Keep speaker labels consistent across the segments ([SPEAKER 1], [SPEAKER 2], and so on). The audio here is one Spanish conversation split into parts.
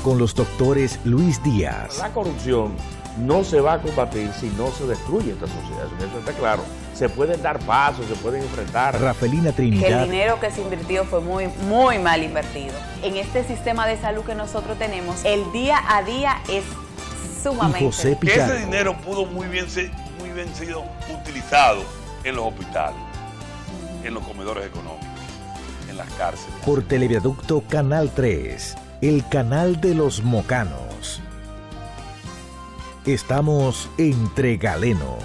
[SPEAKER 1] con los doctores Luis Díaz.
[SPEAKER 2] La corrupción no se va a combatir si no se destruye esta sociedad, eso está claro. Se pueden dar pasos, se pueden enfrentar.
[SPEAKER 1] Rafelina Trinidad.
[SPEAKER 3] Que el dinero que se invirtió fue muy mal invertido. En este sistema de salud que nosotros tenemos, el día a día es sumamente.
[SPEAKER 1] Y José Pichardo.
[SPEAKER 4] Ese dinero pudo muy bien sido utilizado en los hospitales, en los comedores económicos, en las cárceles.
[SPEAKER 1] Por Televiaducto Canal 3, el canal de los mocanos. Estamos entre galenos.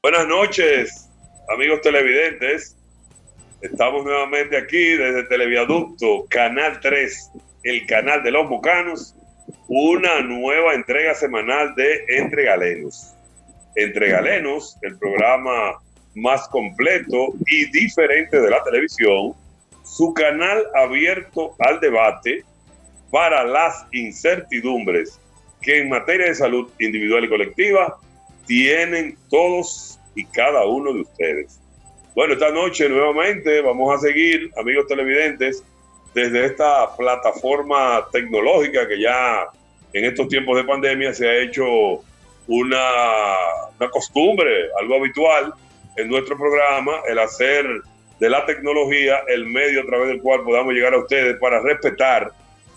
[SPEAKER 5] Buenas noches, amigos televidentes. Estamos nuevamente aquí desde Televiaducto Canal 3, el canal de los mocanos, una nueva entrega semanal de Entre Galenos. Entre Galenos, el programa más completo y diferente de la televisión, su canal abierto al debate para las incertidumbres que en materia de salud individual y colectiva tienen todos y cada uno de ustedes. Bueno, esta noche nuevamente vamos a seguir, amigos televidentes, desde esta plataforma tecnológica que ya en estos tiempos de pandemia se ha hecho una costumbre, algo habitual en nuestro programa, el hacer de la tecnología el medio a través del cual podamos llegar a ustedes para respetar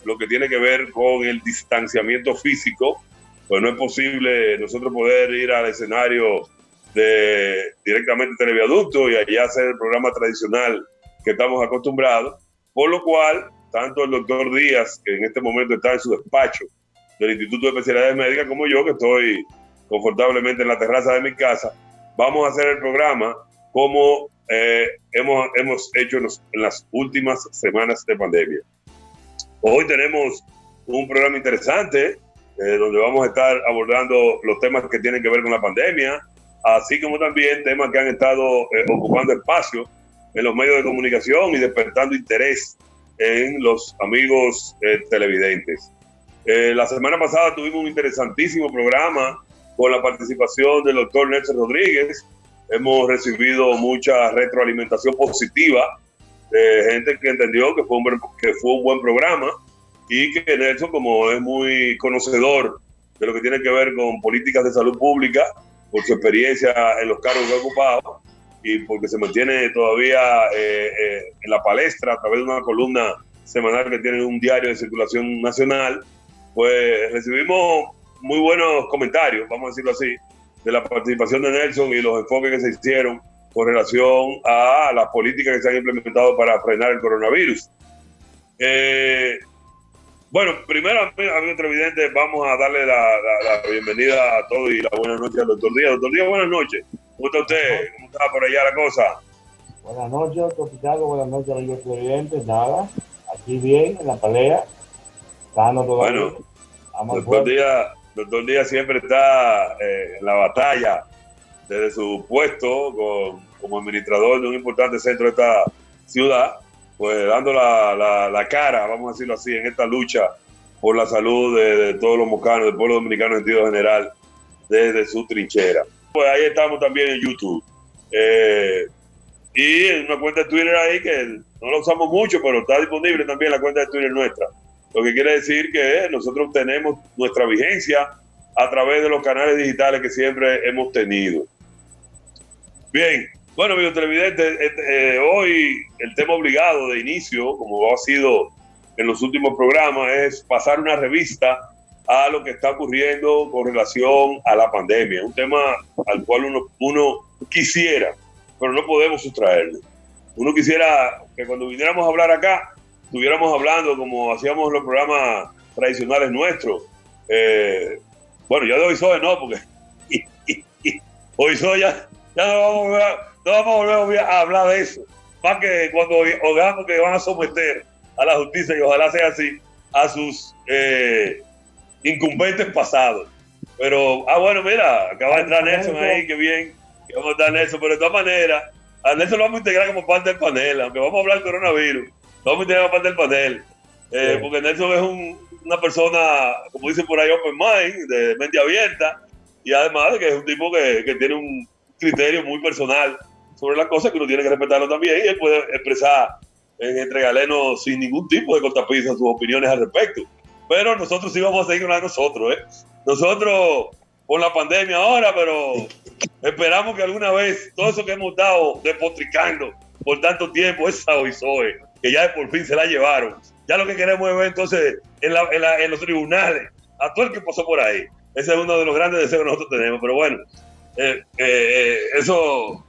[SPEAKER 5] lo que tiene que ver con el distanciamiento físico. Pues no es posible nosotros poder ir al escenario de directamente Televiaducto y allá hacer el programa tradicional que estamos acostumbrados, por lo cual tanto el doctor Díaz, que en este momento está en su despacho del Instituto de Especialidades Médicas, como yo, que estoy confortablemente en la terraza de mi casa, vamos a hacer el programa como hemos hecho en las últimas semanas de pandemia. Hoy tenemos un programa interesante donde vamos a estar abordando los temas que tienen que ver con la pandemia, así como también temas que han estado ocupando espacio en los medios de comunicación y despertando interés en los amigos televidentes. La semana pasada tuvimos un interesantísimo programa con la participación del doctor Nelson Rodríguez. Hemos recibido mucha retroalimentación positiva de gente que entendió que fue un buen programa y que Nelson, como es muy conocedor de lo que tiene que ver con políticas de salud pública, por su experiencia en los cargos que ha ocupado y porque se mantiene todavía en la palestra a través de una columna semanal que tiene un diario de circulación nacional, pues recibimos muy buenos comentarios, vamos a decirlo así, de la participación de Nelson y los enfoques que se hicieron con relación a las políticas que se han implementado para frenar el coronavirus. Bueno, primero, amigos televidentes, vamos a darle la bienvenida a todos y la buenas noches al doctor Díaz. Doctor Díaz, buenas noches. ¿Cómo está usted? ¿Cómo está por allá la cosa?
[SPEAKER 6] Buenas noches, doctor Pichardo. Buenas noches, amigos televidentes. Nada, aquí bien, en la pelea. Sano todavía.
[SPEAKER 5] Bueno, doctor Díaz siempre está en la batalla desde su puesto como administrador de un importante centro de esta ciudad, pues dando la cara, vamos a decirlo así, en esta lucha por la salud de todos los mocanos, del pueblo dominicano en sentido general, desde su trinchera. Pues ahí estamos también en YouTube. Y en una cuenta de Twitter ahí que no la usamos mucho, pero está disponible también la cuenta de Twitter nuestra. Lo que quiere decir que nosotros tenemos nuestra vigencia a través de los canales digitales que siempre hemos tenido. Bien, bueno, amigos televidentes, hoy el tema obligado de inicio, como ha sido en los últimos programas, es pasar una revista a lo que está ocurriendo con relación a la pandemia. Un tema al cual uno quisiera, pero no podemos sustraerle. Uno quisiera que cuando viniéramos a hablar acá, estuviéramos hablando como hacíamos los programas tradicionales nuestros. Bueno, ya de hoy soy, no, porque hoy soy ya no vamos a volver a hablar de eso. Más que cuando oigamos que van a someter a la justicia, y ojalá sea así, a sus incumbentes pasados. Pero, bueno, mira, acaba de entrar Nelson ahí, qué bien, que vamos a estar Nelson, pero de todas maneras, a Nelson lo vamos a integrar como parte del panel, aunque vamos a hablar del coronavirus, lo vamos a integrar como parte del panel, porque Nelson es una persona, como dicen por ahí, open mind, de mente abierta, y además de que es un tipo que tiene un criterio muy personal sobre las cosas, que uno tiene que respetarlo también, y él puede expresar entre galenos sin ningún tipo de cortapisas sus opiniones al respecto. Pero nosotros sí vamos a seguir con la de nosotros, ¿eh? Nosotros, con la pandemia ahora, pero esperamos que alguna vez todo eso que hemos estado despotricando por tanto tiempo, esa OISOE, que ya por fin se la llevaron. Ya lo que queremos es ver entonces en los tribunales a todo el que pasó por ahí. Ese es uno de los grandes deseos que nosotros tenemos. Pero bueno, eso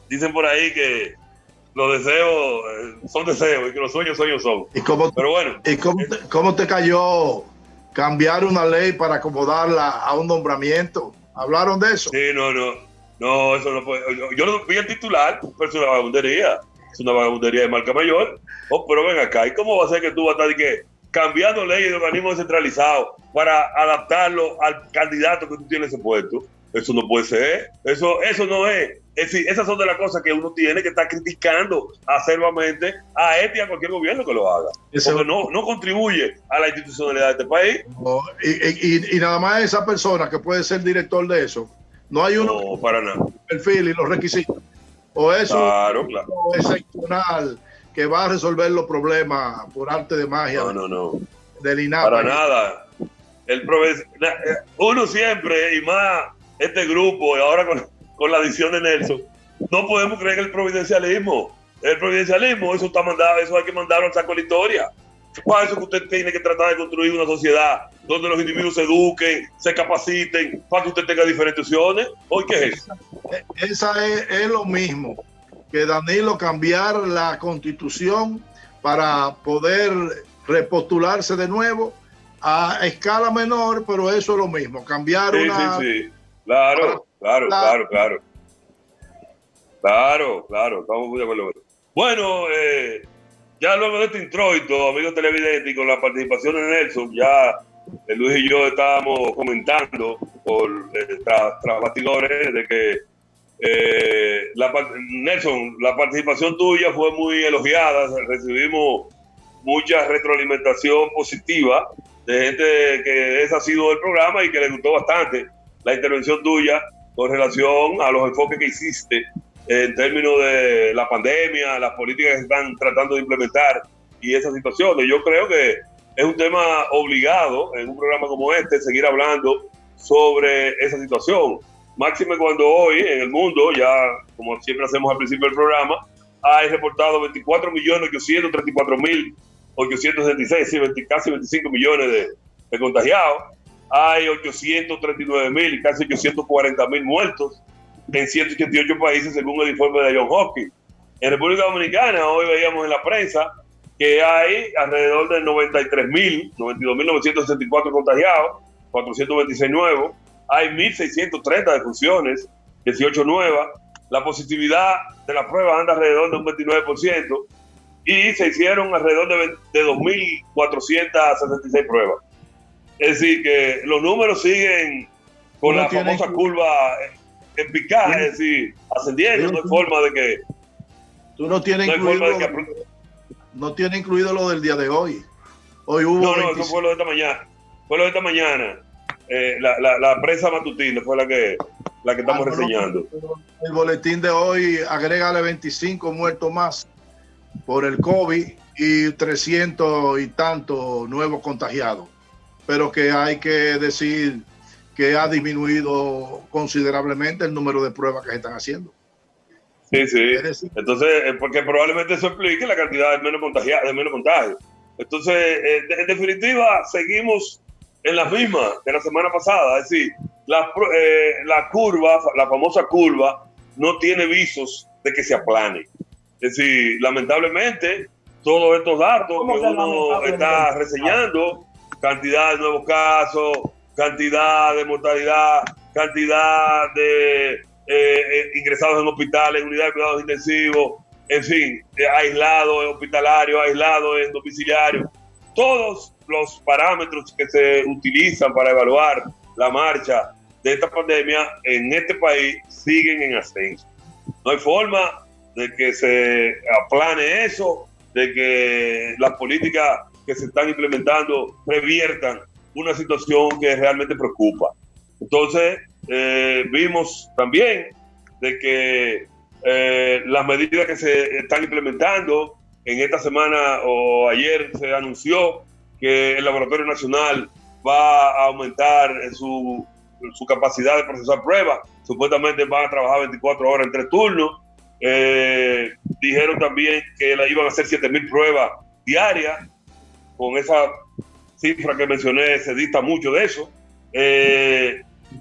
[SPEAKER 5] dicen por ahí que los deseos son deseos y que los sueños son. Pero bueno.
[SPEAKER 7] ¿Y cómo te cayó cambiar una ley para acomodarla a un nombramiento? ¿Hablaron de eso?
[SPEAKER 5] Sí, no, eso no puede. Yo no vi el titular, pero es una vagabundería. Es una vagabundería de marca mayor. Pero ven acá, ¿y cómo va a ser que tú vas a estar cambiando leyes de organismos descentralizados para adaptarlo al candidato que tú tienes en ese puesto? Eso no puede ser. Eso no es. Es decir, esas son de las cosas que uno tiene que estar criticando acerbamente a este y a cualquier gobierno que lo haga. Porque no contribuye a la institucionalidad de este país.
[SPEAKER 7] No, y nada más esa persona que puede ser director de eso. No hay uno
[SPEAKER 5] No, para nada.
[SPEAKER 7] El perfil y los requisitos. O eso
[SPEAKER 5] Claro.
[SPEAKER 7] excepcional que va a resolver los problemas por arte de magia.
[SPEAKER 5] No.
[SPEAKER 7] Del INAPA.
[SPEAKER 5] Para nada. Uno siempre, y más este grupo, y ahora con la adición de Nelson, no podemos creer en el providencialismo. El providencialismo, eso está mandado, eso hay que mandarlo al saco de la historia. Para eso que usted tiene que tratar de construir una sociedad donde los individuos se eduquen, se capaciten, para que usted tenga diferentes opciones. ¿Hoy qué es eso?
[SPEAKER 7] Esa es lo mismo que Danilo cambiar la constitución para poder repostularse de nuevo a escala menor, pero eso es lo mismo, cambiar
[SPEAKER 5] Sí. Claro, estamos muy de acuerdo. Bueno, ya luego de este introito, amigos televidentes, y con la participación de Nelson, ya Luis y yo estábamos comentando tras bastidores de que Nelson, la participación tuya fue muy elogiada, recibimos mucha retroalimentación positiva de gente que ese ha sido el programa y que le gustó bastante la intervención tuya con relación a los enfoques que hiciste en términos de la pandemia, las políticas que se están tratando de implementar y esas situaciones. Yo creo que es un tema obligado en un programa como este seguir hablando sobre esa situación. Máxime cuando hoy en el mundo, ya como siempre hacemos al principio del programa, hay reportado 24.834.866, casi 25 millones de contagiados. Hay 839.000, casi 840.000 muertos en 188 países según el informe de Johns Hopkins. En República Dominicana hoy veíamos en la prensa que hay alrededor de 92.964 contagiados, 426 nuevos, hay 1.630 defunciones, 18 nuevas, la positividad de las pruebas anda alrededor de un 29% y se hicieron alrededor de 2.466 pruebas. Es decir, que los números siguen con la famosa curva en picada, es decir, ascendiendo. No hay forma de que...
[SPEAKER 7] Tú no tienes no tiene incluido lo del día de hoy. Hoy hubo...
[SPEAKER 5] No, eso fue lo de esta mañana. Fue lo de esta mañana. La prensa matutina fue la que estamos reseñando.
[SPEAKER 7] El boletín de hoy agrégale 25 muertos más por el COVID y 300 y tantos nuevos contagiados. Pero que hay que decir que ha disminuido considerablemente el número de pruebas que se están haciendo.
[SPEAKER 5] Sí. Entonces, porque probablemente eso explique la cantidad de menos contagios. Entonces, en definitiva, seguimos en las mismas de la semana pasada. Es decir, la curva, la famosa curva, no tiene visos de que se aplane. Es decir, lamentablemente, todos estos datos que uno está reseñando, cantidad de nuevos casos, cantidad de mortalidad, cantidad de ingresados en hospitales, en unidades de cuidados intensivos, en fin, aislados en hospitalarios, aislados en domiciliarios. Todos los parámetros que se utilizan para evaluar la marcha de esta pandemia en este país siguen en ascenso. No hay forma de que se aplane eso, de que las políticas que se están implementando reviertan una situación que realmente preocupa. Entonces, vimos también de que las medidas que se están implementando. En esta semana o ayer se anunció que el Laboratorio Nacional va a aumentar su capacidad de procesar pruebas. Supuestamente van a trabajar 24 horas en 3 turnos. Dijeron también que iban a hacer 7,000 pruebas diarias. Con esa cifra que mencioné se dista mucho de eso.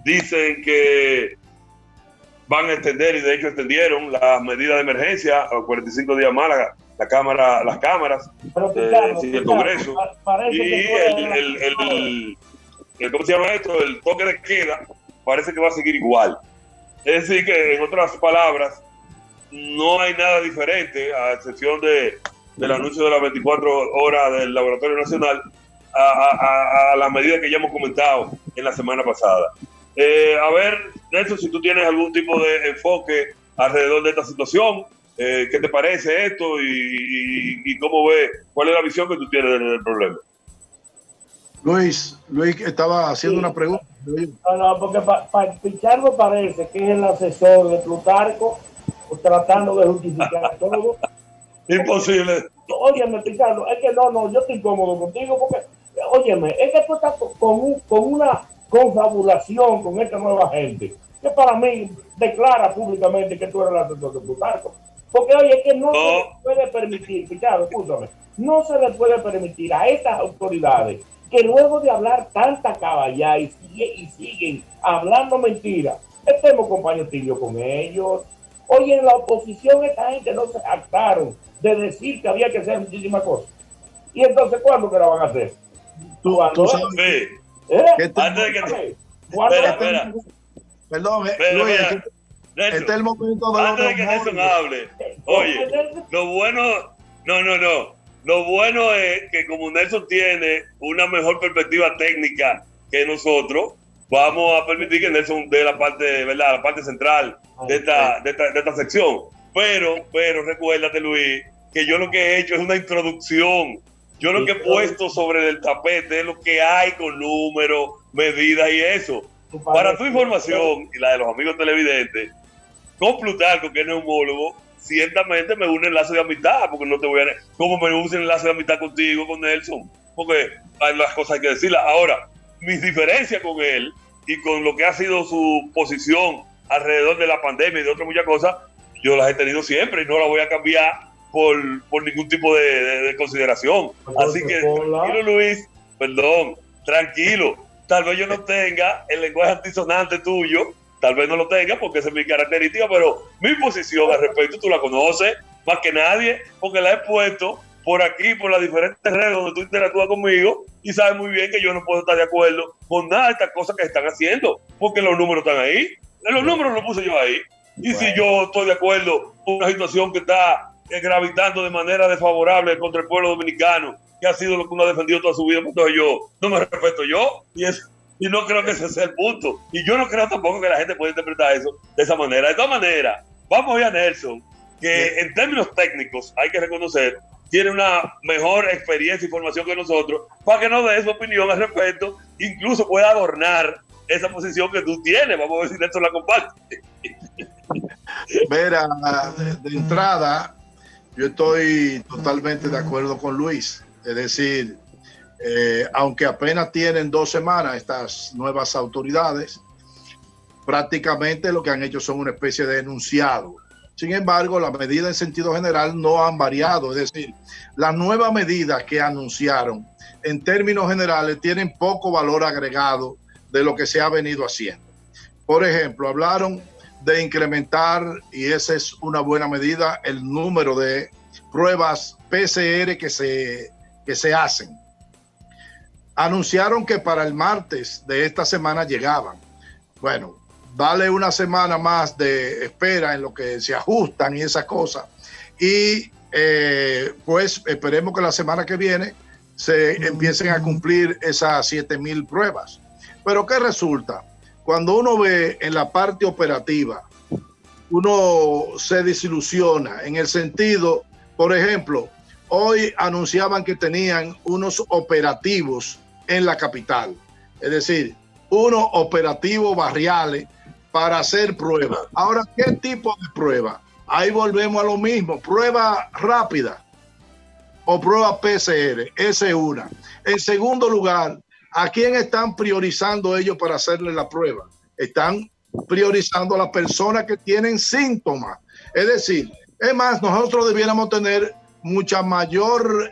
[SPEAKER 5] Dicen que van a extender, y de hecho extendieron las medidas de emergencia a 45 días más las cámaras el Congreso. Y ¿cómo se llama esto? El toque de queda parece que va a seguir igual. Es decir, que en otras palabras, no hay nada diferente, a excepción del anuncio de las 24 horas del Laboratorio Nacional, a las medidas que ya hemos comentado en la semana pasada. A ver, Nelson, si tú tienes algún tipo de enfoque alrededor de esta situación, ¿qué te parece esto y cómo ves, cuál es la visión que tú tienes del problema?
[SPEAKER 7] Luis estaba haciendo una pregunta.
[SPEAKER 6] No, porque Pichardo parece que es el asesor de Plutarco, tratando de justificar todo.
[SPEAKER 5] Imposible.
[SPEAKER 6] Óyeme, Pichardo, es que no, yo estoy cómodo contigo porque, óyeme, es que tú estás con una confabulación con esta nueva gente, que para mí declara públicamente que tú eres el asesor de Plutarco. Porque, oye, es que no se le puede permitir, Pichardo, escúchame, no se le puede permitir a estas autoridades que luego de hablar tanta caballá y siguen hablando mentiras, estemos compañeros tibios con ellos. Oye, en la oposición esta gente no se jactaron de decir que había que hacer muchísimas cosas. ¿Y entonces cuándo que la van a hacer?
[SPEAKER 7] Tú sabes.
[SPEAKER 5] Sí.
[SPEAKER 6] Antes de
[SPEAKER 5] que...
[SPEAKER 7] Espera. Perdón, Luis, este es el momento de
[SPEAKER 5] antes de que Nelson hable. Oye, lo bueno... No. Lo bueno es que como Nelson tiene una mejor perspectiva técnica que nosotros, vamos a permitir que Nelson dé la parte, ¿verdad? La parte central de esta sección. Pero recuérdate, Luis, que yo lo que he hecho es una introducción. Yo lo que he puesto sobre el tapete es lo que hay con números, medidas y eso. Para tu información y la de los amigos televidentes, con Plutarco, que es neumólogo, ciertamente me une el lazo de amistad, porque no te voy a... ¿Cómo me une el lazo de amistad contigo, con Nelson? Porque hay las cosas hay que decirlas. Ahora, mis diferencias con él y con lo que ha sido su posición alrededor de la pandemia y de otras muchas cosas, yo las he tenido siempre y no las voy a cambiar por ningún tipo de consideración. Así que, tranquilo, Luis, tranquilo. Tal vez yo no tenga el lenguaje antisonante tuyo, tal vez no lo tenga porque esa es mi característica, pero mi posición al respecto tú la conoces más que nadie, porque la he puesto por aquí, por las diferentes redes donde tú interactúas conmigo, y sabes muy bien que yo no puedo estar de acuerdo con nada de estas cosas que están haciendo, porque los números están ahí. Los números los puse yo ahí. Y si yo estoy de acuerdo con una situación que está gravitando de manera desfavorable contra el pueblo dominicano, que ha sido lo que uno ha defendido toda su vida, pues entonces yo no me respeto yo, y no creo que ese sea el punto. Y yo no creo tampoco que la gente pueda interpretar eso de esa manera. De todas maneras, vamos a ver a Nelson, que en términos técnicos hay que reconocer, tiene una mejor experiencia y formación que nosotros, para que nos dé su opinión al respecto, incluso pueda adornar esa posición que tú tienes. Vamos a ver si Nelson la comparte.
[SPEAKER 7] Mira, de entrada, yo estoy totalmente de acuerdo con Luis. Es decir, aunque apenas tienen 2 semanas estas nuevas autoridades, prácticamente lo que han hecho son una especie de enunciado. Sin embargo, las medidas en sentido general no han variado. Es decir, las nuevas medidas que anunciaron en términos generales tienen poco valor agregado de lo que se ha venido haciendo. Por ejemplo, hablaron de incrementar, y esa es una buena medida, el número de pruebas PCR que se hacen. Anunciaron que para el martes de esta semana llegaban. Bueno, dale una semana más de espera en lo que se ajustan y esas cosas. Y pues esperemos que la semana que viene se empiecen a cumplir esas 7,000 pruebas. Pero ¿qué resulta? Cuando uno ve en la parte operativa, uno se desilusiona en el sentido, por ejemplo, hoy anunciaban que tenían unos operativos en la capital, es decir, unos operativos barriales para hacer pruebas. Ahora, ¿qué tipo de prueba? ahí volvemos a lo mismo. Prueba rápida o prueba PCR, esa es una. En segundo lugar, ¿a quién están priorizando ellos para hacerle la prueba? Están priorizando a las personas que tienen síntomas. Es decir, es más, nosotros debiéramos tener mucha mayor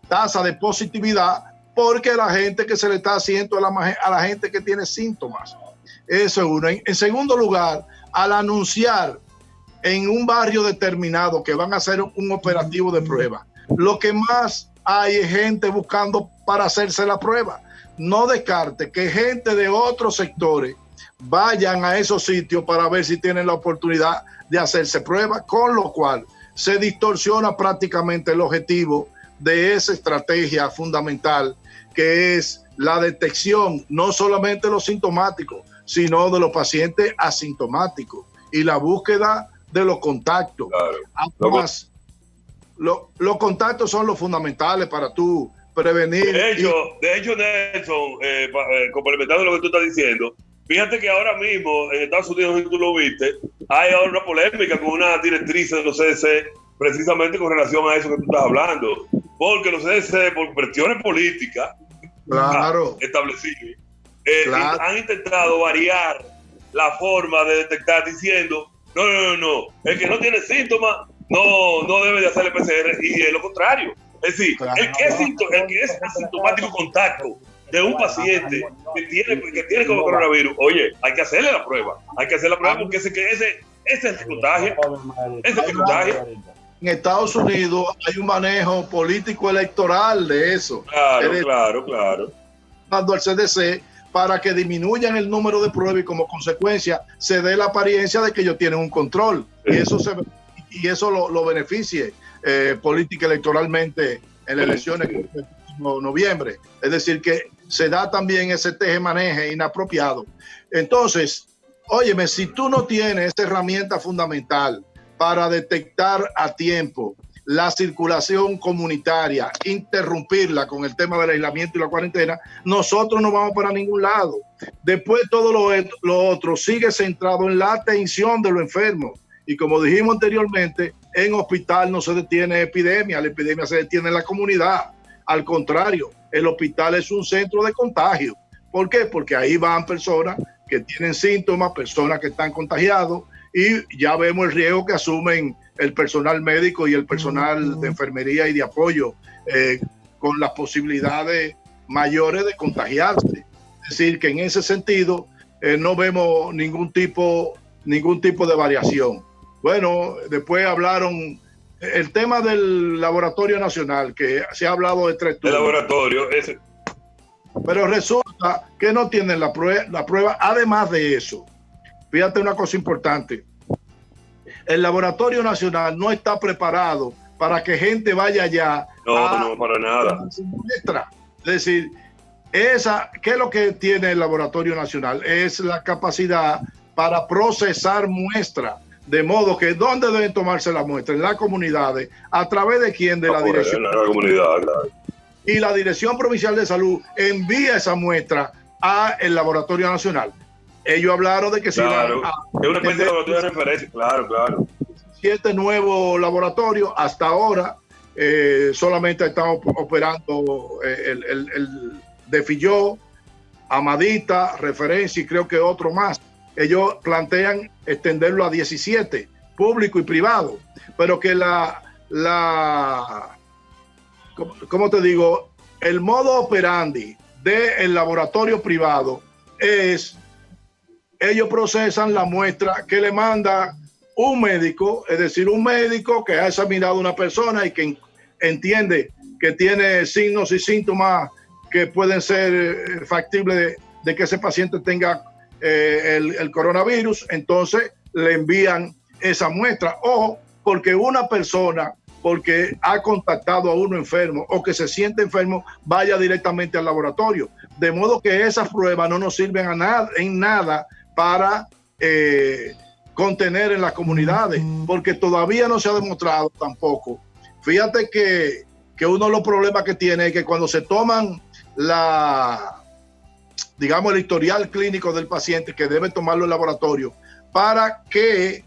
[SPEAKER 7] tasa de positividad porque la gente que se le está haciendo a la gente que tiene síntomas. Eso es uno. En segundo lugar, al anunciar en un barrio determinado que van a hacer un operativo de prueba, lo que más hay es gente buscando para hacerse la prueba. No descarte que gente de otros sectores vayan a esos sitios para ver si tienen la oportunidad de hacerse prueba, con lo cual se distorsiona prácticamente el objetivo de esa estrategia fundamental, que es la detección no solamente de los sintomáticos, sino de los pacientes asintomáticos y la búsqueda de los contactos.
[SPEAKER 5] Claro.
[SPEAKER 7] Además, los contactos son los fundamentales para tú prevenir.
[SPEAKER 5] De hecho, Nelson, complementando lo que tú estás diciendo, fíjate que ahora mismo en Estados Unidos, tú lo viste, hay ahora una polémica con una directriz de los CDC precisamente con relación a eso que tú estás hablando, porque los CDC, por cuestiones políticas,
[SPEAKER 7] claro,
[SPEAKER 5] establecidas,
[SPEAKER 7] claro,
[SPEAKER 5] han intentado variar la forma de detectar diciendo, no, el que no tiene síntomas no debe de hacerle PCR, y es lo contrario. Es decir,
[SPEAKER 7] claro,
[SPEAKER 5] el que es asintomático contacto de un paciente que tiene como coronavirus, oye, hay que hacerle la prueba, porque ese es el que contagia,
[SPEAKER 7] En Estados Unidos hay un manejo político electoral de eso.
[SPEAKER 5] Claro.
[SPEAKER 7] Dando al CDC para que disminuyan el número de pruebas y como consecuencia se dé la apariencia de que ellos tienen un control. Sí. Y eso lo beneficie política electoralmente en las elecciones que en noviembre. Es decir, que se da también ese teje-maneje inapropiado. Entonces, óyeme, si tú no tienes esta herramienta fundamental para detectar a tiempo la circulación comunitaria, interrumpirla con el tema del aislamiento y la cuarentena, nosotros no vamos para ningún lado. Después todo lo otro sigue centrado en la atención de los enfermos. Y como dijimos anteriormente, en hospital no se detiene epidemia, la epidemia se detiene en la comunidad. Al contrario, el hospital es un centro de contagio. ¿Por qué? Porque ahí van personas que tienen síntomas, personas que están contagiados, y ya vemos el riesgo que asumen el personal médico y el personal de enfermería y de apoyo con las posibilidades mayores de contagiarse. Es decir, que en ese sentido no vemos ningún tipo de variación. Bueno, después hablaron el tema del Laboratorio Nacional, que se ha hablado de 3 turnos.
[SPEAKER 5] El laboratorio, ese.
[SPEAKER 7] Pero resulta que no tienen la prueba. Además de eso, fíjate una cosa importante. El Laboratorio Nacional no está preparado para que gente vaya allá.
[SPEAKER 5] No, para nada.
[SPEAKER 7] Muestra. Es decir, ¿qué es lo que tiene el Laboratorio Nacional? Es la capacidad para procesar muestras. De modo que, ¿dónde deben tomarse las muestras? En las comunidades. ¿A través de quién? De la dirección.
[SPEAKER 5] En la comunidad, claro.
[SPEAKER 7] Y la Dirección Provincial de Salud envía esa muestra al Laboratorio Nacional. Ellos hablaron de que
[SPEAKER 5] claro, es una especie de laboratorio de referencia, claro.
[SPEAKER 7] 7 nuevos laboratorios. Hasta ahora solamente estamos operando el de Filló, Amadita, Referencia y creo que otro más. Ellos plantean extenderlo a 17, público y privado, pero que ¿cómo te digo? El modo operandi del laboratorio privado es, ellos procesan la muestra que le manda un médico, es decir, un médico que ha examinado a una persona y que entiende que tiene signos y síntomas que pueden ser factibles de que ese paciente tenga el coronavirus, entonces le envían esa muestra. Ojo, porque una persona, porque ha contactado a uno enfermo o que se siente enfermo, vaya directamente al laboratorio. De modo que esas pruebas no nos sirven en nada para contener en las comunidades, porque todavía no se ha demostrado tampoco. Fíjate que uno de los problemas que tiene es que cuando se toman digamos, el historial clínico del paciente, que debe tomarlo el laboratorio para que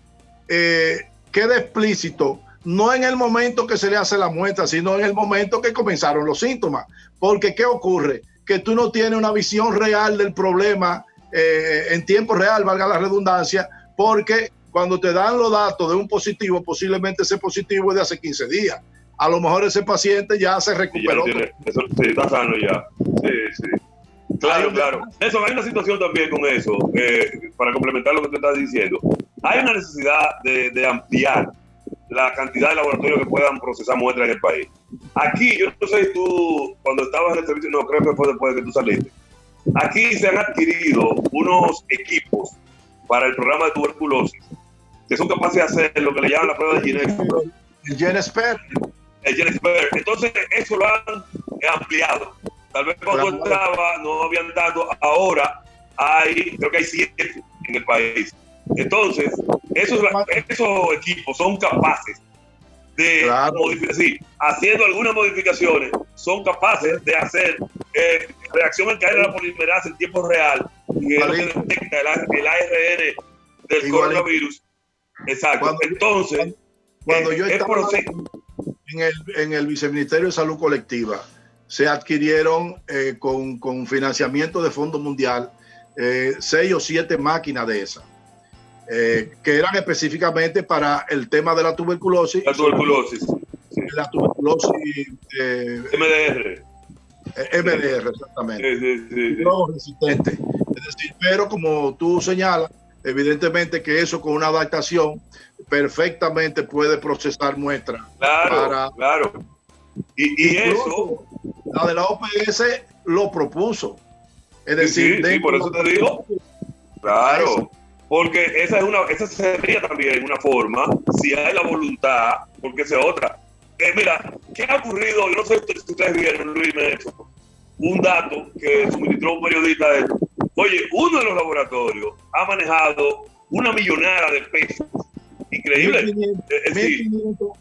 [SPEAKER 7] quede explícito, no en el momento que se le hace la muestra, sino en el momento que comenzaron los síntomas. Porque ¿qué ocurre? Que tú no tienes una visión real del problema en tiempo real, valga la redundancia, porque cuando te dan los datos de un positivo, posiblemente ese positivo es de hace 15 días. A lo mejor ese paciente ya se recuperó.
[SPEAKER 5] Eso sí, está sano ya. Sí. Claro. Eso, hay una situación también con eso, para complementar lo que tú estás diciendo. Hay una necesidad de ampliar la cantidad de laboratorios que puedan procesar muestras en el país. Aquí, yo no sé si tú, cuando estabas en el servicio, no, creo que fue después de que tú saliste. Aquí se han adquirido unos equipos para el programa de tuberculosis que son capaces de hacer lo que le llaman la prueba de GeneXpert.
[SPEAKER 7] El GeneXpert.
[SPEAKER 5] El GeneXpert. Entonces, eso lo han ampliado. Tal vez cuando estaba no habían tanto, ahora creo que hay 7 en el país. Entonces, esos equipos son capaces de modificar, sí, haciendo algunas modificaciones, son capaces de hacer reacción en cadena de la polimerasa en tiempo real y es lo que detecta el ARN del coronavirus. Exacto. Entonces,
[SPEAKER 7] cuando yo estaba en el Viceministerio de Salud Colectiva, se adquirieron con financiamiento de Fondo Mundial 6 o 7 máquinas de esas. Que eran específicamente para el tema de la tuberculosis.
[SPEAKER 5] La tuberculosis.
[SPEAKER 7] Sí. La tuberculosis. MDR, exactamente.
[SPEAKER 5] Sí.
[SPEAKER 7] No resistente. Es decir, pero como tú señalas, evidentemente que eso con una adaptación perfectamente puede procesar muestras.
[SPEAKER 5] Claro. Y eso.
[SPEAKER 7] La de la OPS lo propuso. Es decir,
[SPEAKER 5] sí, por eso te digo. Claro. Porque esa sería también una forma, si hay la voluntad, porque esa es otra. Mira, ¿qué ha ocurrido? Yo no sé si ustedes vieron, Luis, un dato que suministró un periodista. Oye, uno de los laboratorios ha manejado una millonada de pesos. Increíble.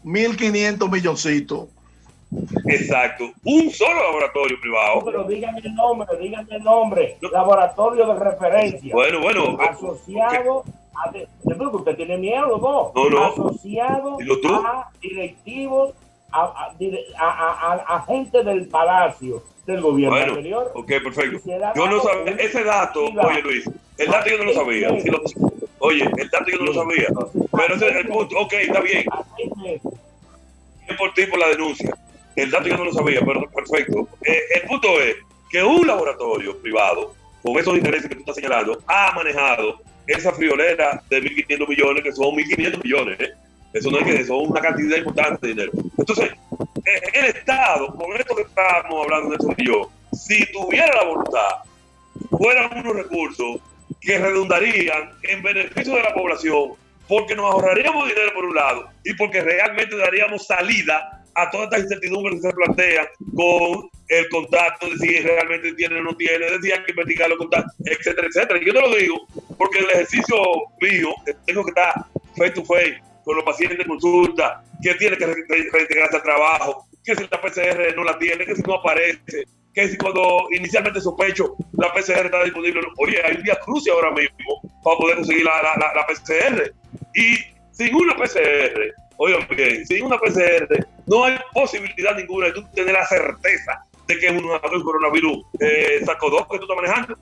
[SPEAKER 7] 1.500 milloncitos.
[SPEAKER 5] Exacto. Un solo laboratorio privado.
[SPEAKER 6] No, pero díganme el nombre. No. Laboratorio de referencia.
[SPEAKER 5] Bueno.
[SPEAKER 6] Asociado a... Usted tiene miedo, ¿no?
[SPEAKER 5] No.
[SPEAKER 6] Asociado a directivos, a gente del Palacio del gobierno anterior.
[SPEAKER 5] Ok, perfecto. Yo no sabía ese dato. Oye, Luis, el dato yo no lo sabía. Oye, el dato yo no lo sabía. Pero ese es el punto. Ok, está bien. Es por ti, por la denuncia. El dato yo no lo sabía, pero perfecto. El punto es que un laboratorio privado, con esos intereses que tú estás señalando, ha manejado esa friolera de 1.500 millones, que son 1.500 millones. Eso no es que son una cantidad importante de dinero. Entonces, el Estado, con esto que estamos hablando de eso y yo, si tuviera la voluntad, fueran unos recursos que redundarían en beneficio de la población, porque nos ahorraríamos dinero por un lado y porque realmente daríamos salida a todas estas incertidumbres que se plantean con el contacto, de si realmente tiene o no tiene, de si hay que investigar los contactos, etcétera. Y yo te lo digo porque el ejercicio mío, tengo que estar face to face con los pacientes de consulta, que tiene que reintegrarse al trabajo, que si la PCR no la tiene, que si no aparece, que si cuando inicialmente sospecho la PCR está disponible. Oye, hay un día crucial ahora mismo para poder conseguir la PCR. Y sin una PCR, oigan bien, sin una PCR no hay posibilidad ninguna de tú tener la certeza de que es un coronavirus SARS-CoV-2 que tú estás manejando.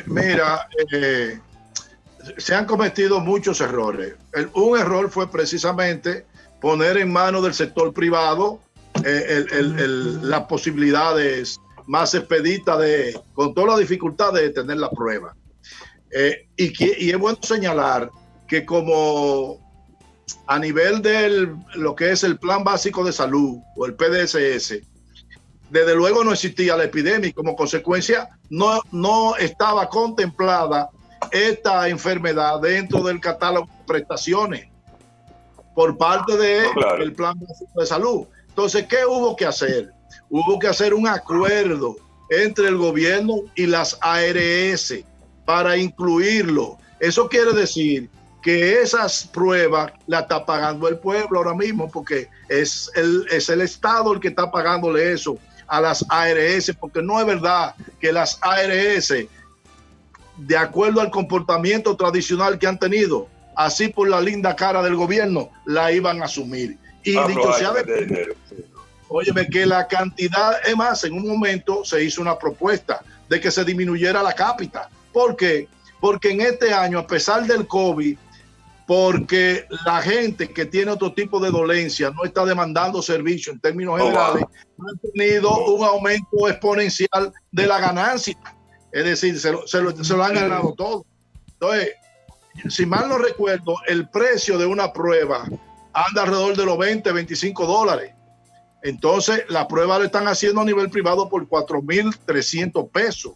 [SPEAKER 7] Mira, se han cometido muchos errores. Un error fue precisamente poner en manos del sector privado las posibilidades más expeditas con toda la dificultad de tener la prueba. Y es bueno señalar que como a nivel de lo que es el Plan Básico de Salud o el PDSS, desde luego no existía la epidemia y como consecuencia no estaba contemplada esta enfermedad dentro del catálogo de prestaciones por parte del Plan Básico de Salud. Entonces, ¿qué hubo que hacer? Hubo que hacer un acuerdo entre el gobierno y las ARS para incluirlo. Eso quiere decir que esas pruebas las está pagando el pueblo ahora mismo, porque es el Estado el que está pagándole eso a las ARS, porque no es verdad que las ARS, de acuerdo al comportamiento tradicional que han tenido, así por la linda cara del gobierno, la iban a asumir. Y dicho sea de
[SPEAKER 5] dinero.
[SPEAKER 7] óyeme, que la cantidad, es más, en un momento se hizo una propuesta de que se disminuyera la cápita. ¿Por qué? Porque en este año, a pesar del COVID, porque la gente que tiene otro tipo de dolencia no está demandando servicio en términos generales, han tenido un aumento exponencial de la ganancia. Es decir, se lo han ganado todo. Entonces, si mal no recuerdo, el precio de una prueba anda alrededor de los $20-25. Entonces, la prueba la están haciendo a nivel privado por $4,300 pesos.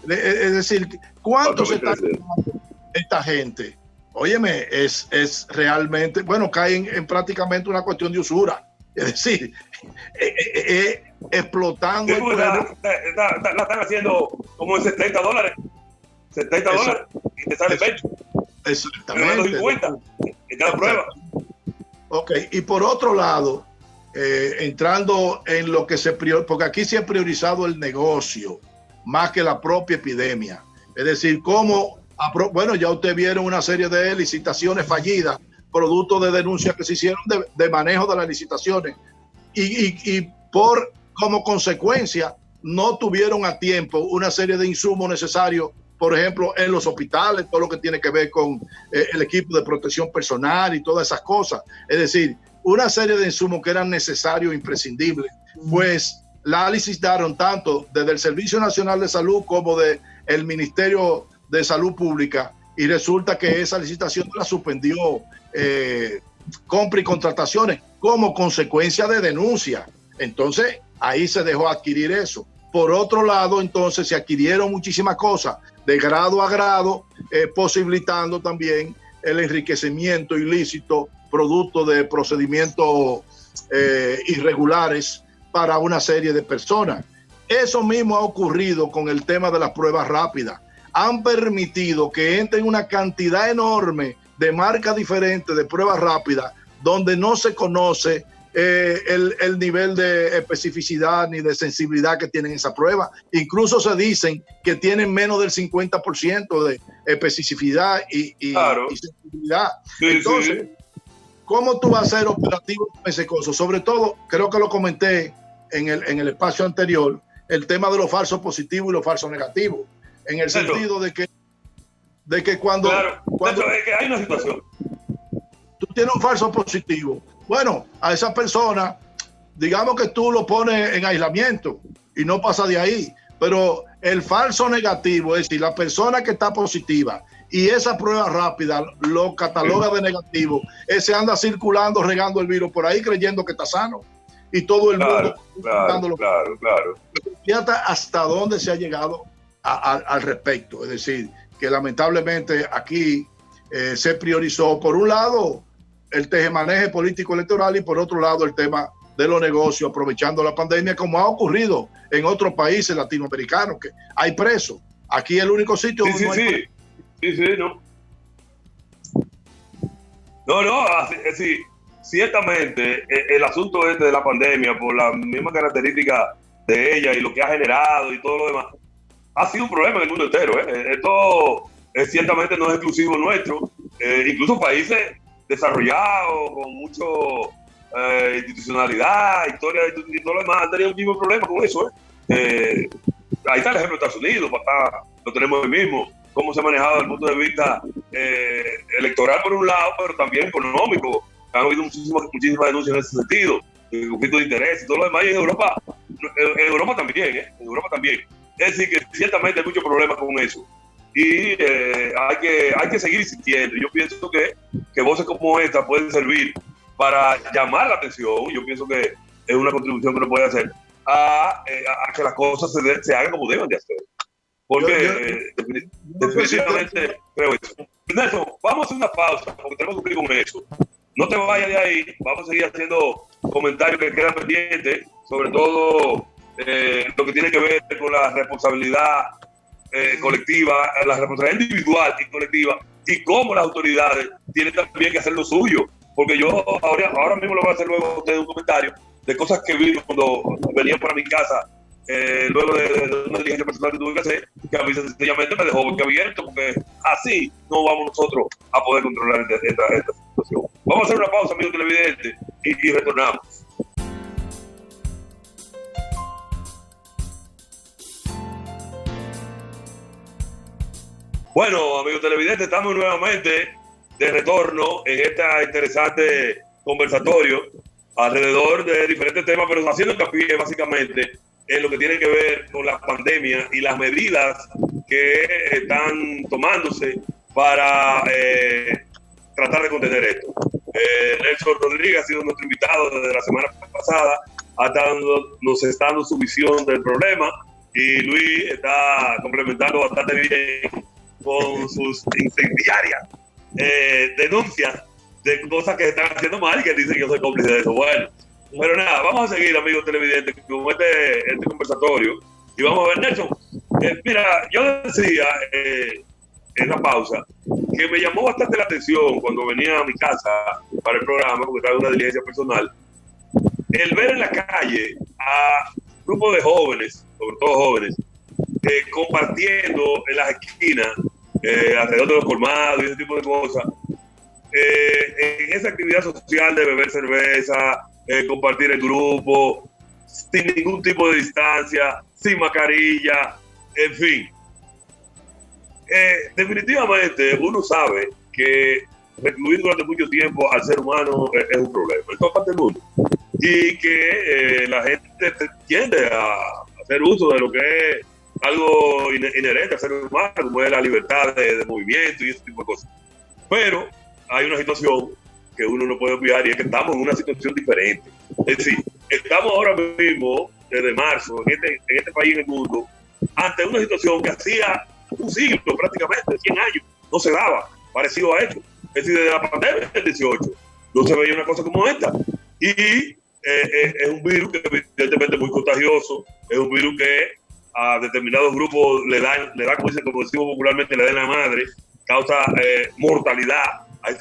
[SPEAKER 7] Es decir, ¿cuánto se está ganando esta gente? Óyeme, es realmente, bueno, caen en prácticamente una cuestión de usura. Es decir, explotando.
[SPEAKER 5] Sí, la están haciendo como en $70. $70 y te sale pecho.
[SPEAKER 7] Exactamente.
[SPEAKER 5] 50 en cada prueba.
[SPEAKER 7] Ok, y por otro lado, entrando en lo que porque aquí se ha priorizado el negocio más que la propia epidemia. Es decir, bueno, ya ustedes vieron una serie de licitaciones fallidas, producto de denuncias que se hicieron de manejo de las licitaciones y como consecuencia no tuvieron a tiempo una serie de insumos necesarios, por ejemplo, en los hospitales, todo lo que tiene que ver con el equipo de protección personal y todas esas cosas. Es decir, una serie de insumos que eran necesarios e imprescindibles, pues la licitaron tanto desde el Servicio Nacional de Salud como del Ministerio de Salud Pública, y resulta que esa licitación la suspendió compra y contrataciones como consecuencia de denuncia. Entonces ahí se dejó adquirir eso. Por otro lado, entonces se adquirieron muchísimas cosas de grado a grado, posibilitando también el enriquecimiento ilícito producto de procedimientos irregulares para una serie de personas. Eso mismo ha ocurrido con el tema de las pruebas rápidas. Han permitido que entren una cantidad enorme de marcas diferentes de pruebas rápidas donde no se conoce el nivel de especificidad ni de sensibilidad que tienen esa prueba. Incluso se dicen que tienen menos del 50% de especificidad y sensibilidad.
[SPEAKER 5] Sí,
[SPEAKER 7] entonces,
[SPEAKER 5] sí.
[SPEAKER 7] ¿Cómo tú vas a ser operativo con ese coso? Sobre todo, creo que lo comenté en el espacio anterior, el tema de los falsos positivos y los falsos negativos. En el sentido de que cuando
[SPEAKER 5] es que hay una situación.
[SPEAKER 7] Tú tienes un falso positivo, bueno, a esa persona, digamos que tú lo pones en aislamiento y no pasa de ahí, pero el falso negativo, es decir, la persona que está positiva y esa prueba rápida lo cataloga de negativo, ese anda circulando, regando el virus por ahí creyendo que está sano y todo el mundo
[SPEAKER 5] claro.
[SPEAKER 7] Fíjate hasta dónde se ha llegado al respecto. Es decir, que lamentablemente aquí se priorizó por un lado el tejemaneje político electoral y por otro lado el tema de los negocios, aprovechando la pandemia, como ha ocurrido en otros países latinoamericanos, que hay presos. Aquí es el único sitio donde no hay presos.
[SPEAKER 5] No, así, ciertamente el asunto de la pandemia, por la misma característica de ella y lo que ha generado y todo lo demás, ha sido un problema en el mundo entero. Esto ciertamente no es exclusivo nuestro. Incluso países desarrollados, con mucho institucionalidad, historia y todo lo demás, han tenido un mismo problema con eso. Ahí está el ejemplo de Estados Unidos, lo tenemos el mismo. Cómo se ha manejado desde el punto de vista electoral por un lado, pero también económico. Han habido muchísimas denuncias en ese sentido, conflicto de interés y todo lo demás. Y en Europa también, en Europa también. Es decir, que ciertamente hay muchos problemas con eso. Y hay que seguir insistiendo. Yo pienso que voces como esta pueden servir para llamar la atención. Yo pienso que es una contribución que uno puede hacer a que las cosas se hagan como deben de hacer. Porque definitivamente creo eso. Nelson, vamos a hacer una pausa porque tenemos que cumplir con eso. No te vayas de ahí, vamos a seguir haciendo comentarios que quedan pendientes, sobre todo lo que tiene que ver con la responsabilidad colectiva, la responsabilidad individual y colectiva, y cómo las autoridades tienen también que hacer lo suyo. Porque yo ahora mismo lo voy a hacer luego de un comentario de cosas que vi cuando venía para mi casa, luego de una diligencia personal que tuve que hacer, que a mí sencillamente me dejó abierto, porque así no vamos nosotros a poder controlar esta situación. Vamos a hacer una pausa, amigos televidentes, y retornamos. Bueno, amigos televidentes, estamos nuevamente de retorno en este interesante conversatorio alrededor de diferentes temas, pero haciendo hincapié básicamente en lo que tiene que ver con la pandemia y las medidas que están tomándose para tratar de contener esto. Nelson Rodríguez ha sido nuestro invitado desde la semana pasada, nos está dando su visión del problema, y Luis está complementando bastante bien con sus incendiarias denuncias de cosas que están haciendo mal y que dicen que yo soy cómplice de eso. Bueno, pero nada, vamos a seguir, amigos televidentes, con este conversatorio, y vamos a ver, Nelson. Mira, yo decía en la pausa que me llamó bastante la atención cuando venía a mi casa para el programa, porque estaba en una diligencia personal, el ver en la calle a grupos de jóvenes, sobre todo jóvenes, compartiendo en las esquinas, alrededor de los colmados y ese tipo de cosas, en esa actividad social de beber cerveza, compartir el grupo, sin ningún tipo de distancia, sin mascarilla, en fin. Definitivamente uno sabe que recluir durante mucho tiempo al ser humano es un problema en toda parte del mundo, y que la gente tiende a hacer uso de lo que es algo inherente al ser humano, como es la libertad de movimiento y ese tipo de cosas. Pero hay una situación que uno no puede olvidar, y es que estamos en una situación diferente. Es decir, estamos ahora mismo, desde marzo, en este país, en el mundo, ante una situación que hacía un siglo, prácticamente 100 años, no se daba, parecido a esto. Es decir, desde la pandemia del 18, no se veía una cosa como esta. Y es un virus que evidentemente es muy contagioso, es un virus que a determinados grupos le da, como decimos popularmente, le da en la madre, causa mortalidad a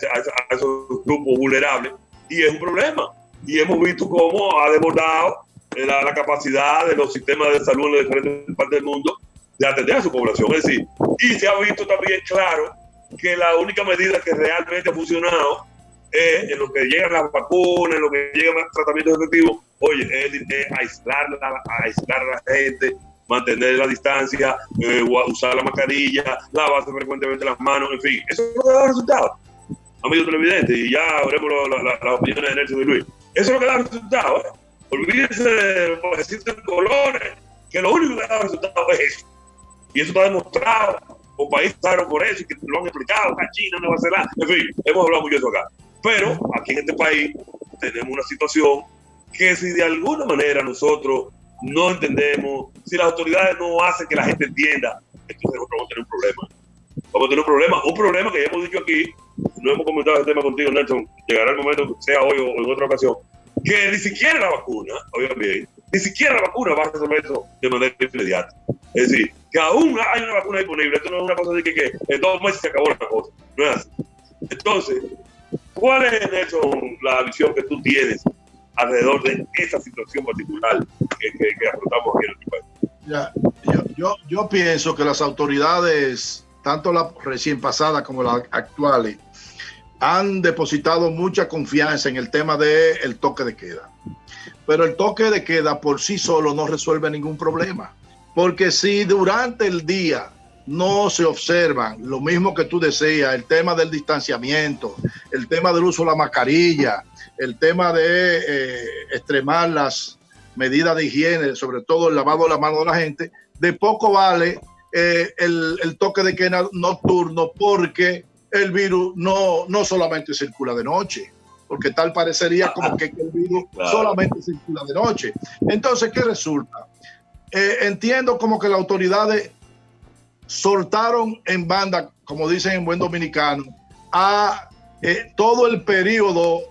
[SPEAKER 5] esos grupos vulnerables, y es un problema. Y hemos visto cómo ha desbordado la capacidad de los sistemas de salud en las diferentes partes del mundo de atender a su población. Es decir, y se ha visto también claro que la única medida que realmente ha funcionado en lo que llegan las vacunas, en lo que llegan los tratamientos efectivos, oye, es aislar a la gente, mantener la distancia, usar la mascarilla, lavarse frecuentemente las manos, en fin, eso es lo que da resultados, amigos televidentes, y ya veremos las opiniones de Nelson y Luis. Eso es lo que da resultados, olvídense de los ejércitos de colores, que lo único que da resultados es eso, y eso está demostrado por países claro por eso, y que lo han explicado, acá China, Nueva Zelanda, en fin, hemos hablado mucho de eso acá. Pero aquí en este país tenemos una situación que si de alguna manera nosotros no entendemos, si las autoridades no hacen que la gente entienda, entonces nosotros vamos a tener un problema. Vamos a tener un problema que ya hemos dicho aquí, no hemos comentado el tema contigo, Nelson, llegará el momento, sea hoy o en otra ocasión, que ni siquiera la vacuna, oigan bien, ni siquiera la vacuna va a resolver eso de manera inmediata. Es decir, que aún hay una vacuna disponible, esto no es una cosa de que en 2 meses se acabó la cosa, no es así. Entonces, ¿cuál es, Nelson, la visión que tú tienes alrededor de esa situación particular que afrontamos aquí en nuestro país?
[SPEAKER 7] Yo pienso que las autoridades, tanto las recién pasadas como las actuales, han depositado mucha confianza en el tema del toque de queda. Pero el toque de queda por sí solo no resuelve ningún problema. Porque si durante el día no se observan lo mismo que tú decías, el tema del distanciamiento, el tema del uso de la mascarilla, el tema de extremar las medidas de higiene, sobre todo el lavado de las manos de la gente, de poco vale el toque de queda nocturno, porque el virus no solamente circula de noche, porque tal parecería como que el virus solamente circula de noche. Entonces, ¿qué resulta? Entiendo como que las autoridades soltaron en banda, como dicen en buen dominicano, a todo el periodo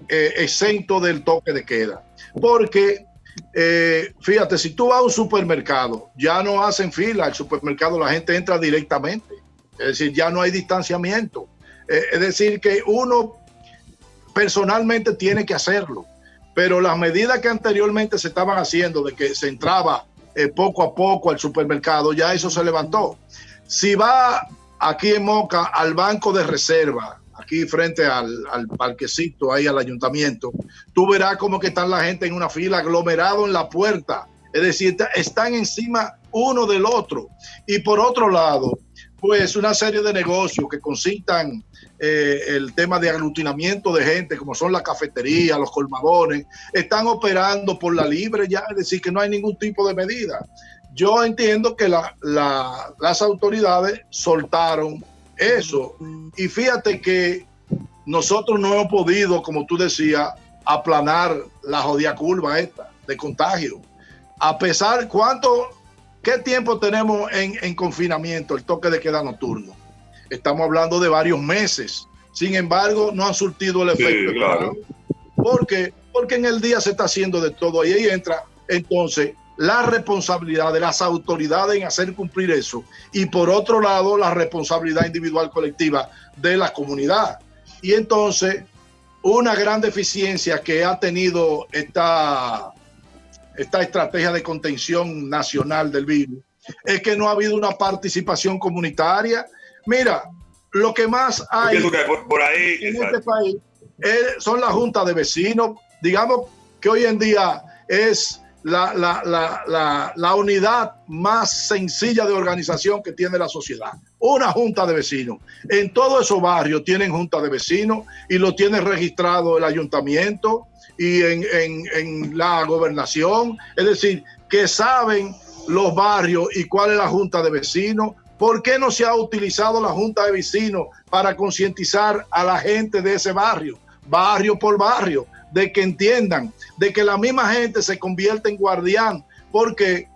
[SPEAKER 7] exento del toque de queda. Porque, fíjate, si tú vas a un supermercado, ya no hacen fila al supermercado, la gente entra directamente. Es decir, ya no hay distanciamiento. Es decir, que uno personalmente tiene que hacerlo. Pero las medidas que anteriormente se estaban haciendo, de que se entraba poco a poco al supermercado, ya eso se levantó. Si va aquí en Moca al banco de reserva aquí frente al parquecito, ahí al ayuntamiento, tú verás como que están la gente en una fila aglomerado en la puerta. Es decir, están encima uno del otro. Y por otro lado, pues una serie de negocios que concitan el tema de aglutinamiento de gente, como son las cafeterías, los colmadones, están operando por la libre ya, es decir, que no hay ningún tipo de medida. Yo entiendo que las autoridades soltaron eso. Y fíjate que nosotros no hemos podido, como tú decías, aplanar la jodida curva esta de contagio. A pesar, ¿qué tiempo tenemos en confinamiento, el toque de queda nocturno? Estamos hablando de varios meses. Sin embargo, no han surtido el efecto.
[SPEAKER 5] Sí, claro.
[SPEAKER 7] Porque en el día se está haciendo de todo. Y ahí entra, entonces, la responsabilidad de las autoridades en hacer cumplir eso. Y por otro lado, la responsabilidad individual colectiva de la comunidad. Y entonces, una gran deficiencia que ha tenido esta estrategia de contención nacional del virus es que no ha habido una participación comunitaria. Mira, lo que más hay
[SPEAKER 5] por ahí,
[SPEAKER 7] en este país son las juntas de vecinos. Digamos que hoy en día es la unidad más sencilla de organización que tiene la sociedad. Una junta de vecinos. En todos esos barrios tienen junta de vecinos y lo tiene registrado el ayuntamiento y en la gobernación. Es decir, que saben los barrios y cuál es la junta de vecinos. ¿Por qué no se ha utilizado la junta de vecinos para concientizar a la gente de ese barrio por barrio, de que entiendan, de que la misma gente se convierta en guardián, porque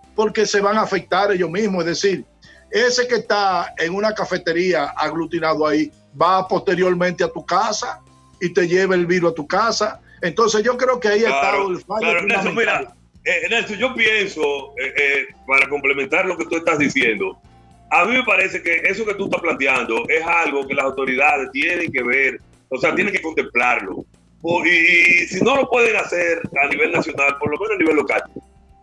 [SPEAKER 7] se van a afectar ellos mismos? Es decir, ese que está en una cafetería aglutinado ahí va posteriormente a tu casa y te lleva el virus a tu casa. Entonces yo creo que ahí está el fallo.
[SPEAKER 5] Claro, Nelson, mira, Nelson, yo pienso, para complementar lo que tú estás diciendo, a mí me parece que eso que tú estás planteando es algo que las autoridades tienen que ver, o sea, tienen que contemplarlo. Y si no lo pueden hacer a nivel nacional, por lo menos a nivel local,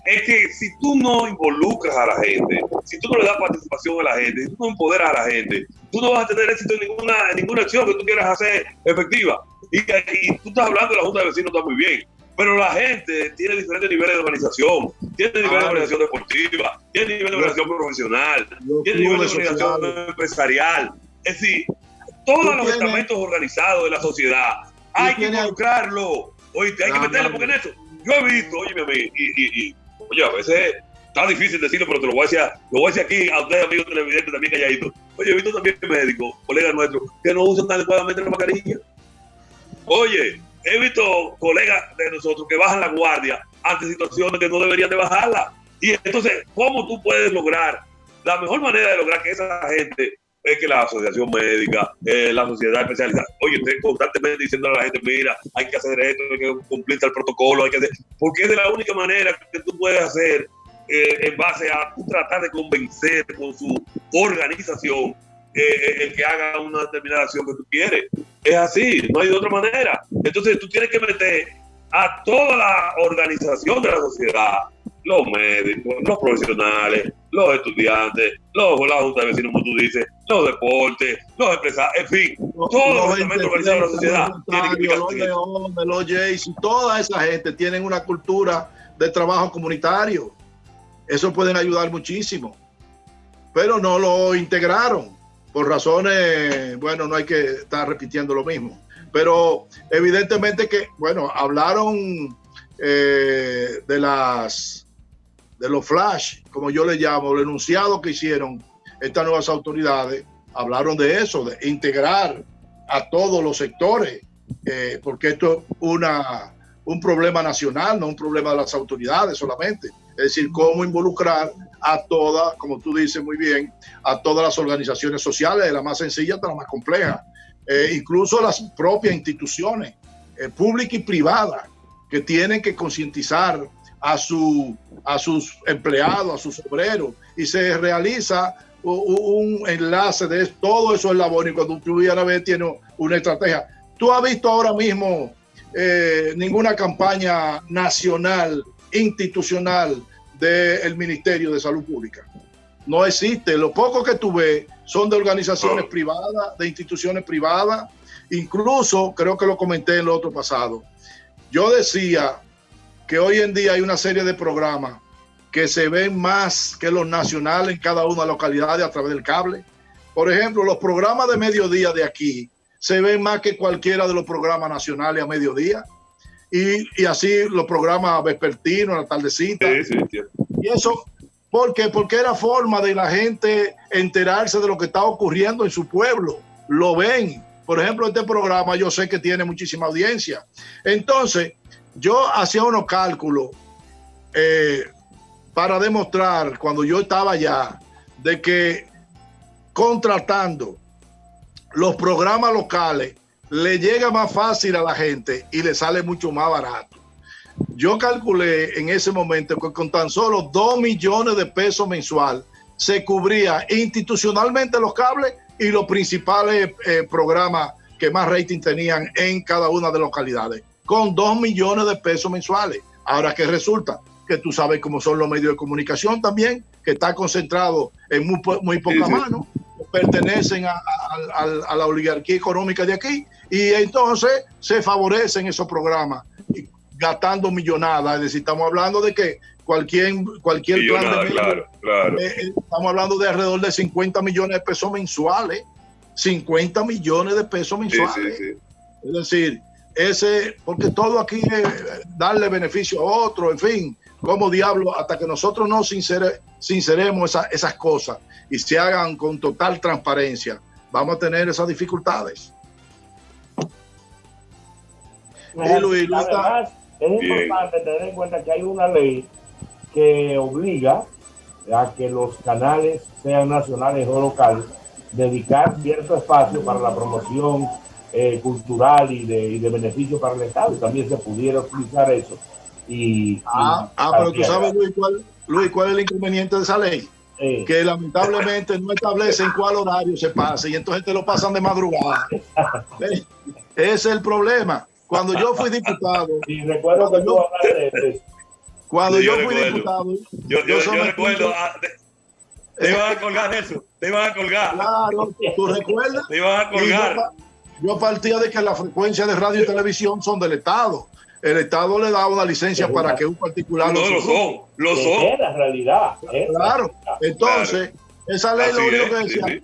[SPEAKER 5] es que si tú no involucras a la gente, si tú no le das participación a la gente, si tú no empoderas a la gente, tú no vas a tener éxito en ninguna acción que tú quieras hacer efectiva. Y tú estás hablando de la Junta de Vecinos, está muy bien, pero la gente tiene diferentes niveles de organización, tiene nivel de organización deportiva, tiene nivel de organización profesional, tiene nivel de organización empresarial. Es decir, todos los estamentos organizados de la sociedad hay que involucrarlo. Oíste, hay que meterlo, porque en eso yo he visto, oye, a veces está difícil decirlo, pero te lo voy a decir aquí a ustedes, amigos televidentes, también calladitos. Oye, he visto también médicos, colegas nuestros, que no usan tan adecuadamente la mascarilla. Oye, he visto colegas de nosotros que bajan la guardia ante situaciones que no deberían de bajarla. Y entonces, ¿cómo tú puedes lograr? La mejor manera de lograr que esa gente es que la asociación médica, la sociedad especializada, oye, esté constantemente diciendo a la gente, mira, hay que hacer esto, hay que cumplir el protocolo, hay que hacer, porque es de la única manera que tú puedes hacer en base a tú tratar de convencer con su organización el que haga una determinada acción que tú quieres. Es así, no hay de otra manera. Entonces tú tienes que meter a toda la organización de la sociedad, los médicos, los profesionales, los estudiantes, la Junta de Vecinos, como tú dices, los deportes, los empresarios, en fin, todos los elementos organizados de la sociedad tienen que
[SPEAKER 7] los Jays, toda esa gente tienen una cultura de trabajo comunitario. Eso pueden ayudar muchísimo, pero no lo integraron por razones, bueno, no hay que estar repitiendo lo mismo, pero evidentemente que, bueno, hablaron de los flash, como yo le llamo, el enunciado que hicieron estas nuevas autoridades, hablaron de eso, de integrar a todos los sectores, porque esto es un problema nacional, no un problema de las autoridades solamente. Es decir, cómo involucrar a todas, como tú dices muy bien, a todas las organizaciones sociales, de la más sencilla hasta la más compleja, incluso las propias instituciones públicas y privadas, que tienen que concientizar a sus empleados, a sus obreros, y se realiza un enlace de todo eso eslabón, y cuando tú a la vez tienes una estrategia. ¿Tú has visto ahora mismo ninguna campaña nacional, institucional del Ministerio de Salud Pública? No existe. Lo poco que tú ves son de organizaciones privadas, de instituciones privadas. Incluso, creo que lo comenté en el otro pasado, yo decía que hoy en día hay una serie de programas que se ven más que los nacionales en cada una de las localidades a través del cable. Por ejemplo, los programas de mediodía de aquí se ven más que cualquiera de los programas nacionales a mediodía. Y así los programas vespertinos, la tardecita.
[SPEAKER 5] Sí,
[SPEAKER 7] y eso, ¿por qué? Porque era forma de la gente enterarse de lo que está ocurriendo en su pueblo. Lo ven. Por ejemplo, este programa yo sé que tiene muchísima audiencia. Entonces, yo hacía unos cálculos para demostrar, cuando yo estaba allá, de que contratando los programas locales le llega más fácil a la gente y le sale mucho más barato. Yo calculé en ese momento que con tan solo 2 millones de pesos mensual se cubría institucionalmente los cables y los principales programas que más rating tenían en cada una de las localidades, con 2 millones de pesos mensuales. Ahora, ¿qué resulta? Que tú sabes cómo son los medios de comunicación también, que está concentrado en muy poca mano, pertenecen a la oligarquía económica de aquí, y entonces se favorecen esos programas gastando millonadas. Es decir, estamos hablando de que cualquier plan de medios,
[SPEAKER 5] claro.
[SPEAKER 7] Estamos hablando de alrededor de 50 millones de pesos mensuales. 50 millones de pesos mensuales.
[SPEAKER 5] Sí.
[SPEAKER 7] Es decir, porque todo aquí es darle beneficio a otro, en fin, como diablo, hasta que nosotros no sinceremos esas cosas y se hagan con total transparencia, vamos a tener esas dificultades.
[SPEAKER 6] Además, es importante tener en cuenta que hay una ley que obliga a que los canales, sean nacionales o locales, dedicar cierto espacio para la promoción cultural y de beneficio para el Estado. Y también se pudiera utilizar eso. Pero tú sabes, Luis, ¿cuál es el inconveniente de esa ley? Que lamentablemente no establece en cuál horario se pasa y entonces te lo pasan de madrugada. Ese es el problema. Cuando yo fui diputado, y recuerdo que tú hablaste de eso.
[SPEAKER 7] Cuando yo fui diputado,
[SPEAKER 5] yo recuerdo. Te iban a colgar eso. Te iban a colgar.
[SPEAKER 7] Claro, ¿tú recuerdas?
[SPEAKER 5] Te iban a colgar.
[SPEAKER 7] Yo partía de que las frecuencias de radio y televisión son del Estado. El Estado le da una licencia para que un particular...
[SPEAKER 5] No, lo son.
[SPEAKER 6] Es la realidad.
[SPEAKER 7] Claro. Entonces, esa ley lo único que decía... Sí.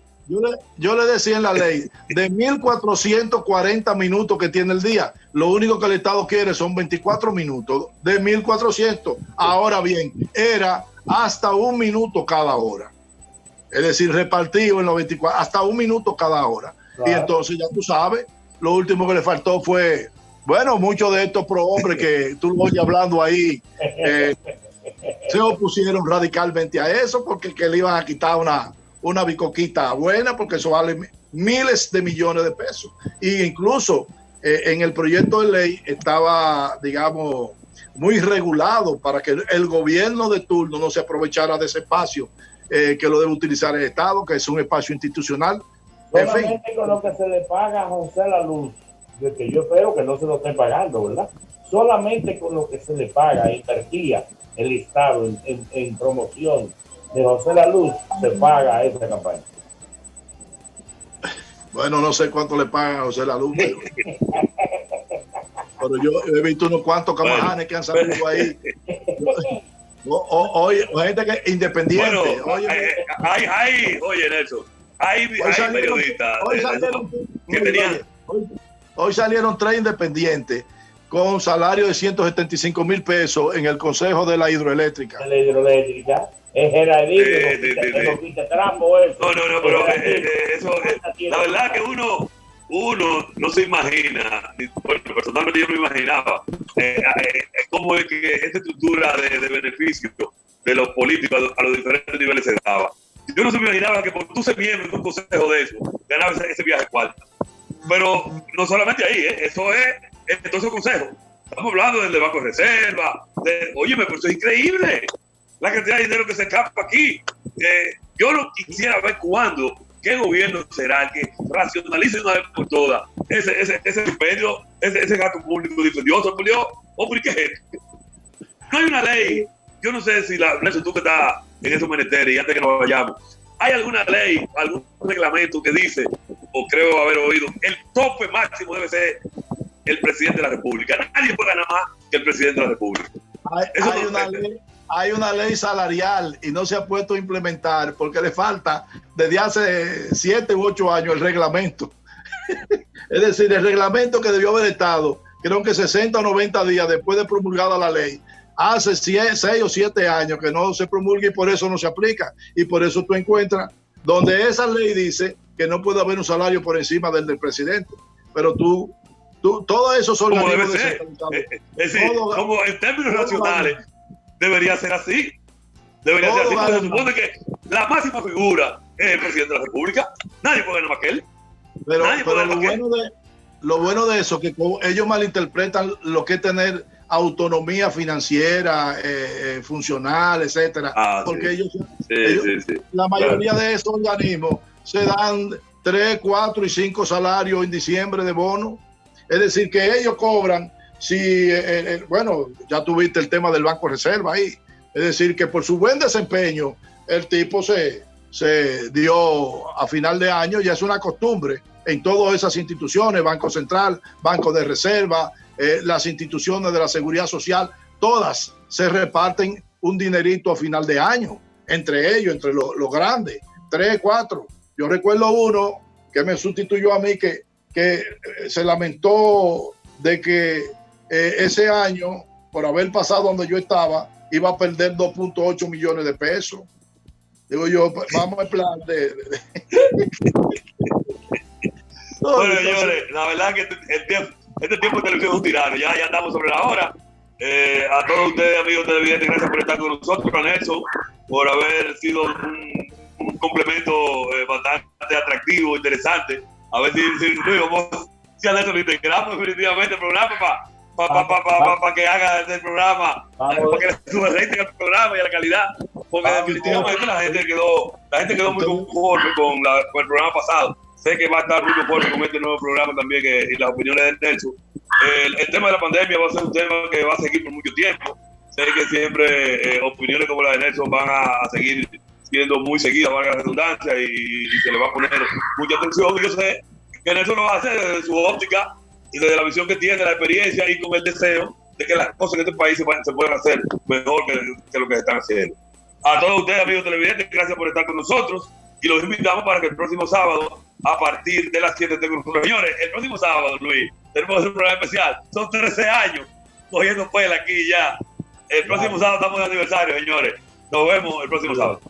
[SPEAKER 7] Yo le decía en la ley, de 1.440 minutos que tiene el día, lo único que el Estado quiere son 24 minutos, de 1.400. Ahora bien, era hasta 1 minuto cada hora. Es decir, repartido en los 24, hasta 1 minuto cada hora. Claro. Y entonces ya tú sabes, lo último que le faltó fue, bueno, muchos de estos prohombres que tú lo oyes hablando ahí, se opusieron radicalmente a eso porque que le iban a quitar una bicoquita buena, porque eso vale miles de millones de pesos. Y incluso en el proyecto de ley estaba, digamos, muy regulado para que el gobierno de turno no se aprovechara de ese espacio que lo debe utilizar el Estado, que es un espacio institucional.
[SPEAKER 6] Solamente
[SPEAKER 7] en fin,
[SPEAKER 6] con lo que se le paga a José La Luz, de que yo espero que no se lo esté pagando, ¿verdad? Solamente con lo que se le paga, invertía el Estado en promoción de José La Luz, se paga esa campaña.
[SPEAKER 7] Bueno, no sé cuánto le pagan a José La Luz, pero yo he visto unos cuantos camajanes que han salido ahí. Oye, gente que es independiente.
[SPEAKER 5] Bueno, oye, Nelson, hay periodistas que tenían...
[SPEAKER 7] Hoy salieron 3 independientes con salario de 175,000 pesos en el Consejo de la Hidroeléctrica.
[SPEAKER 6] La hidroeléctrica. Es Gerardito, trapo eso.
[SPEAKER 5] No, pero eso, la verdad que uno no se imagina, bueno, personalmente yo no me imaginaba cómo es que esta estructura de beneficio de los políticos a los diferentes niveles se daba. Yo no se me imaginaba que por tú ser miembro de un consejo de eso, ganaba ese viaje cuarto. Pero no solamente ahí, eso es entonces consejo. Estamos hablando del Banco de Reserva, óyeme, pero eso es increíble. La cantidad de dinero que se escapa aquí. Yo no quisiera ver cuándo, qué gobierno será el que racionalice una vez por todas ese expendio, ese gasto público dispendioso, ¿por qué es esto? No hay una ley. Yo no sé si Nelson, tú que estás en esos menesteres, y antes que nos vayamos, ¿Hay alguna ley, algún reglamento que dice, o creo haber oído, el tope máximo debe ser el presidente de la República? Nadie puede ganar más que el presidente de la República.
[SPEAKER 7] Hay una ley salarial y no se ha puesto a implementar porque le falta desde hace 7 u 8 años el reglamento. Es decir, el reglamento que debió haber estado, creo que 60 o 90 días después de promulgada la ley, hace 6 o 7 años que no se promulga y por eso no se aplica. Y por eso tú encuentras donde esa ley dice que no puede haber un salario por encima del presidente. Pero todo eso son
[SPEAKER 5] como debe ser. Es decir, como en términos nacionales, debería ser así. Debería ser así, porque se supone que la máxima figura es el presidente de la República. Nadie puede ganar más que él.
[SPEAKER 7] Pero lo bueno de eso es que ellos malinterpretan lo que es tener autonomía financiera, funcional, etcétera. Porque la mayoría de esos organismos se dan 3, 4 y 5 salarios en diciembre de bono. Es decir, que ellos cobran, bueno, ya tuviste el tema del Banco Reserva ahí. Es decir, que por su buen desempeño, el tipo se dio a final de año, ya es una costumbre en todas esas instituciones, Banco Central, Banco de Reserva, las instituciones de la Seguridad Social, todas se reparten un dinerito a final de año, entre ellos, entre los grandes, 3, 4. Yo recuerdo uno que me sustituyó a mí que se lamentó de que ese año, por haber pasado donde yo estaba, iba a perder 2.8 millones de pesos. Digo yo, vamos a plan de...
[SPEAKER 5] Bueno, señores, la verdad que este tiempo de televisión es un tirano. Ya estamos sobre la hora. A todos ustedes, amigos televidentes, gracias por estar con nosotros, con eso, por haber sido un complemento bastante atractivo, interesante. A ver si a Nelson lo integramos definitivamente el programa para que haga el programa, para que le suba el rating al programa y a la calidad. Porque definitivamente la gente quedó muy conforme con el programa pasado. Sé que va a estar muy conforme con este nuevo programa también y las opiniones de Nelson. El tema de la pandemia va a ser un tema que va a seguir por mucho tiempo. Sé que siempre opiniones como la de Nelson van a seguir siendo muy seguidas, valga la redundancia, y se le va a poner mucha atención. Y yo sé que Nelson lo va a hacer desde su óptica y desde la visión que tiene, la experiencia y con el deseo de que las cosas en este país se puedan hacer mejor que lo que se están haciendo. A todos ustedes, amigos televidentes, gracias por estar con nosotros y los invitamos para que el próximo sábado, a partir de las 7, señores, el próximo sábado, Luis, tenemos un programa especial. Son 13 años cogiendo pela aquí ya. El próximo sábado estamos de aniversario, señores. Nos vemos el próximo sábado.